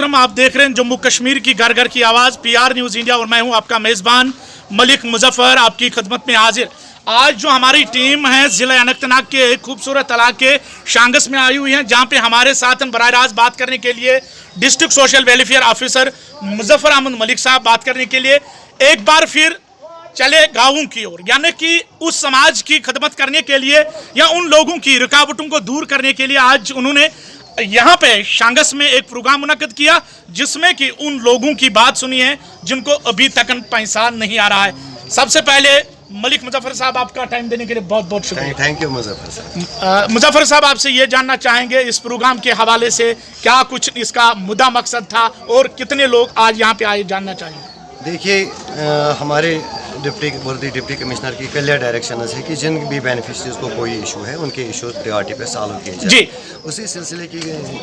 मोहतरम, आप देख रहे हैं जम्मू कश्मीर की घर घर की आवाज़ PR न्यूज़ इंडिया और मैं हूं आपका मेज़बान मलिक मुजफ्फर आपकी खिदमत में हाजिर। आज जो हमारी टीम है ज़िला अनंतनाग के एक खूबसूरत इलाके शांगस में आई हुई है, जहां पे हमारे साथ बराह रास्त बात करने के लिए district social welfare officer Muzaffar Ahmad Malik साहब बात करने के लिए एक बार फिर चले गाँवों की ओर, यानी कि उस समाज की खिदमत करने के लिए या उन लोगों की रुकावटों को दूर करने के लिए आज उन्होंने यहाँ पे शांगस में एक प्रोग्राम मुनक्किद किया, जिसमें कि उन लोगों की बात सुनी है जिनको अभी तक पैसा नहीं आ रहा है। सबसे पहले मलिक मुजफ्फर साहब, आपका टाइम देने के लिए बहुत बहुत शुक्रिया। थैंक यू मुजफ्फर साहब। मुजफ्फर साहब, आपसे ये जानना चाहेंगे इस प्रोग्राम के हवाले से क्या कुछ इसका मुद्दा मकसद था और कितने लोग आज यहाँ पे आए, जानना चाहिए। देखिए, हमारे डिप्टी कमिश्नर की क्लियर डायरेक्शन है कि जिन भी बेनिफिशरीज को कोई इशू है उनके इशू प्रायोरिटी पे सॉल्व किए जाए। जी, उसी सिलसिले की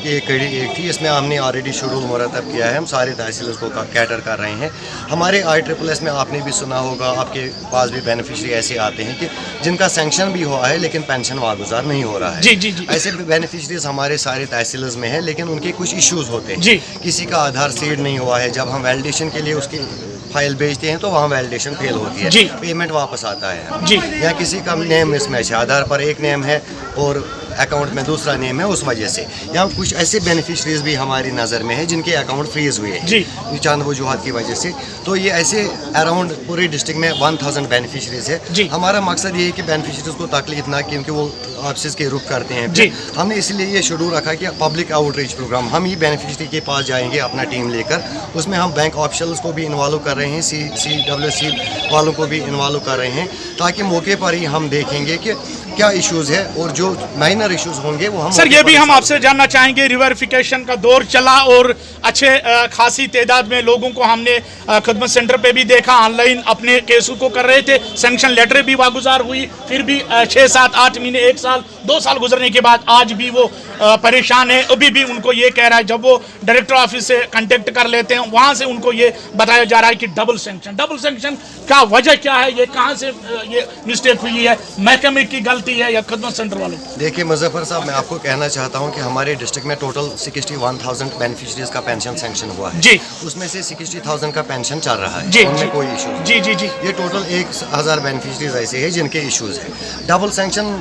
एक कड़ी एक थी, इसमें हमने ऑलरेडी शेड्यूल मुरतब किया है। हम सारे तहसीलों को कैटर कर रहे हैं। हमारे ISSS में आपने भी सुना होगा, आपके पास भी बेनिफिशरी ऐसे आते हैं कि जिनका सेंक्शन भी हुआ है लेकिन पेंशन वागुजार नहीं हो रहा है। जी जी जी। ऐसे बेनिफिशरीज हमारे सारे तहसीलों में है, लेकिन उनके कुछ इश्यूज होते हैं। जी। किसी का आधार सीड नहीं हुआ है, जब हम वैलिडेशन के लिए उसकी फाइल भेजते हैं तो वहाँ वैलिडेशन फेल होती है। जी। पेमेंट वापस आता है। जी। या किसी का नेम मिसमैच है, आधार पर एक नेम है और अकाउंट में दूसरा नेम है, उस वजह से। यहाँ कुछ ऐसे बेनिफिशरीज भी हमारी नज़र में है जिनके अकाउंट फ्रीज हुए हैं। जी। चंद वजूहत की वजह से। तो ये ऐसे अराउंड पूरे डिस्ट्रिक्ट में 1000 बेनिफिशरीज है। जी। हमारा मकसद ये है कि बेनिफिशरीज को तकलीफ ना, क्योंकि वो ऑफिस के रुख करते हैं। जी। हमने इसलिए ये शेड्यूल रखा कि पब्लिक आउटरीच प्रोग्राम, हम ही बेनिफिशरी के पास जाएंगे अपना टीम लेकर। उसमें हम बैंक ऑफिशियल्स को भी इन्वॉल्व कर रहे हैं, CWC वालों को भी इन्वॉल्व कर रहे हैं, ताकि मौके पर ही हम देखेंगे कि क्या इश्यूज है और जो माइनर इश्यूज होंगे वो हम। सर, ये भी हम आपसे जानना चाहेंगे, रिवेरिफिकेशन का दौर चला और अच्छे खासी तादाद में लोगों को हमने खिदमत सेंटर पे भी देखा, ऑनलाइन अपने केसों को कर रहे थे। सैंक्शन लेटर भी वागुजार हुई, फिर भी 6, 7, 8 महीने, 1 साल, 2 साल गुजरने के बाद आज भी वो परेशान है। अभी भी उनको ये कह रहा है, जब वो डायरेक्टर ऑफिस से कांटेक्ट कर लेते हैं वहाँ से उनको ये बताया जा रहा है कि डबल सैंक्शन का वजह क्या है, ये कहाँ से ये मिस्टेक हुई है, महकमे की गलती है या खिदमत सेंटर वालों? देखिए मुजफ्फर साहब, मैं आपको कहना चाहता हूँ कि हमारे डिस्ट्रिक्ट में टोटल 61,000 बेनिफिशरीज का पेंशन सैंक्शन हुआ है। जी। उसमें से 60,000 का पेंशन चल रहा है। जी। उनमें कोई इशू नहीं। जी जी जी। ये टोटल 1000 बेनिफिशरीज ऐसे हैं जिनके इशूज हैं। डबल सैंक्शन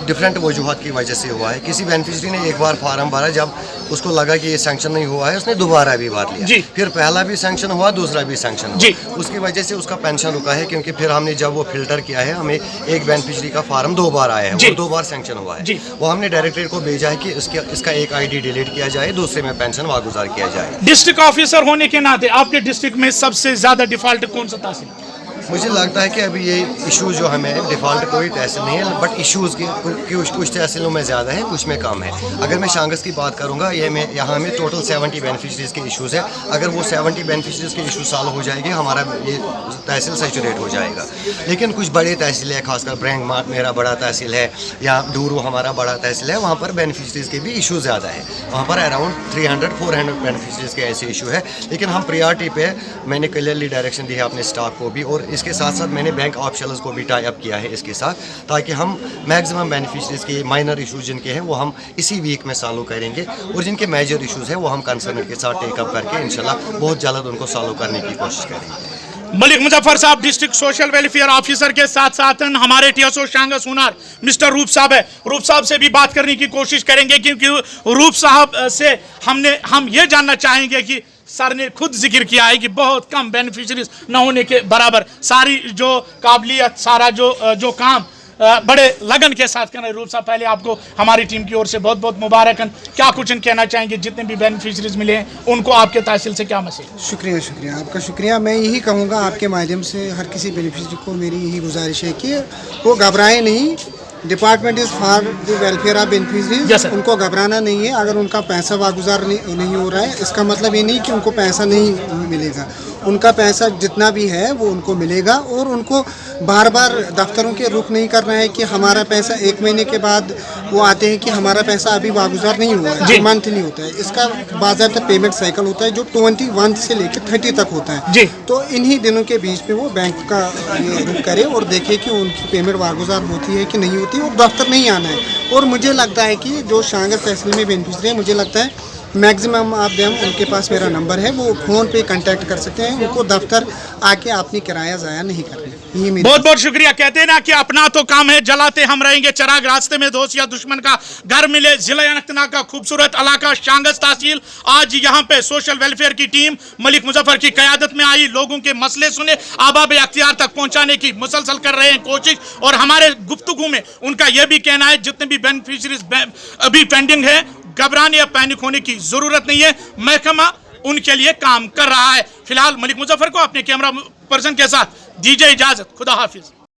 डिफरेंट वजूहत की वजह से हुआ है। किसी बेनिफिशरी ने एक बार फार्म भरा, जब उसको लगा कि ये सैंक्शन नहीं हुआ है, उसने दोबारा भी भर लिया। जी। फिर पहला भी सैंक्शन हुआ, दूसरा भी सैंक्शन हुआ। जी। उसकी वजह से उसका पेंशन रुका है, क्योंकि फिर हमने जब वो फिल्टर किया है, हमें एक बेनिफिशरी का फार्म 2 बार आया है, वो 2 बार सैंक्शन हुआ है। जी। वो हमने डायरेक्टरेट को भेजा है कि इसका एक ID डिलीट किया जाए, दूसरे में पेंशन वागुजार किया जाए। डिस्ट्रिक्ट ऑफिसर होने के नाते आपके डिस्ट्रिक्ट में सबसे ज्यादा डिफॉल्ट कौन सा तहसील? मुझे लगता है कि अभी ये इशू जो हमें डिफ़ॉल्ट कोई तहसील नहीं है, बट इश्यूज़ के कुछ तहसीलों में ज़्यादा है, कुछ में कम है। अगर मैं शांगस की बात करूँगा, यहाँ में टोटल 70 बेनिफिशरीज़ के इश्यूज़ है। अगर वो 70 बेनिफिशरीज़ के इशू सॉल्व हो जाएंगे, हमारा ये तहसील सैचुरेट हो जाएगा। लेकिन कुछ बड़े तहसील है, खासकर ब्रैंग मार्क मेरा बड़ा तहसील है, या डूरू हमारा बड़ा तहसील है, वहाँ पर बेनिफिशरीज़ के भी इशू ज़्यादा है। वहाँ पर अराउंड 300-400 बेनिफिशरीज़ के ऐसे इशू है। लेकिन हम प्रायोरिटी पे मैंने क्लियरली डायरेक्शन दी है अपने स्टाफ को भी, और इसके साथ साथ मैंने बैंक ऑफिशियल्स को भी टाई अप किया है इसके साथ, ताकि हम मैक्सिमम बेनिफिशरीज के माइनर इशूज जिनके हैं वो हम इसी वीक में सॉल्व करेंगे, और जिनके मेजर इशूज हैं वो हम कंसर्न के साथ टेक अप करके इंशाल्लाह बहुत जल्द उनको सॉल्व करने की कोशिश करेंगे। मलिक मुजफ्फर साहब डिस्ट्रिक्ट सोशल वेलफेयर ऑफिसर के साथ साथ हमारे TSO शांगस हुनार मिस्टर रूप साहब है। रूप साहब से भी बात करने की कोशिश करेंगे, क्योंकि रूप साहब से हम ये जानना चाहेंगे कि सर ने खुद जिक्र किया है कि बहुत कम बेनिफिशरीज न होने के बराबर सारी जो काबिलियत, सारा जो काम बड़े लगन के साथ करना है। रूप साहब, पहले आपको हमारी टीम की ओर से बहुत बहुत मुबारकन। क्या कुछ कहना चाहेंगे, जितने भी बेनिफिशरीज मिले हैं उनको आपके तहसील से क्या मैसेज? शुक्रिया आपका शुक्रिया। मैं यही कहूँगा आपके माध्यम से हर किसी बेनिफिशरी को मेरी यही गुजारिश है कि वो घबराए नहीं। Department is for the welfare of beneficiaries. उनको घबराना नहीं है। अगर उनका पैसा वागुजार नहीं हो रहा है, इसका मतलब ये नहीं कि उनको पैसा नहीं मिलेगा। उनका पैसा जितना भी है वो उनको मिलेगा, और उनको बार बार दफ्तरों के रुख नहीं करना है कि हमारा पैसा 1 महीने के बाद वो आते हैं कि हमारा पैसा अभी वागुजार नहीं हुआ है, मंथली होता है। इसका बाज़ाब्ता पेमेंट साइकिल होता है जो 21 से लेकर 30 तक होता है। जी। तो इन्हीं दिनों के बीच में वो बैंक का रुख करे और देखे कि उनकी पेमेंट वागुजार होती है कि नहीं होती, और दफ्तर नहीं आना है। और मुझे लगता है कि जो शांगस तहसील में बेनिफिशरी है, मुझे लगता है मैक्सिमम आप दें, उनके पास मेरा नंबर है, वो फ़ोन पे कांटेक्ट कर सकते हैं, उनको दफ्तर आके अपनी किराया ज़ाया नहीं करनी। ये मेरी बहुत बहुत शुक्रिया। कहते हैं ना कि अपना तो काम है, जलाते हम रहेंगे चिराग, रास्ते में दोस्त या दुश्मन का घर मिले। जिला अनंतनाग का खूबसूरत इलाका शांगस तहसील, आज यहाँ पे सोशल वेलफेयर की टीम मलिक मुजफ्फर की क़यादत में आई, लोगों के मसले सुने, आबाब अख्तियार तक पहुँचाने की मुसलसल कर रहे हैं कोशिश। और हमारे गुफ्तगू में उनका यह भी कहना है जितने भी बेनिफिशरीज अभी पेंडिंग है, घबराने या पैनिक होने की ज़रूरत नहीं है, महकमा उनके लिए काम कर रहा है। फिलहाल मलिक मुजफ्फर को अपने कैमरा पर्सन के साथ दीजिए इजाज़त, खुदा हाफिज।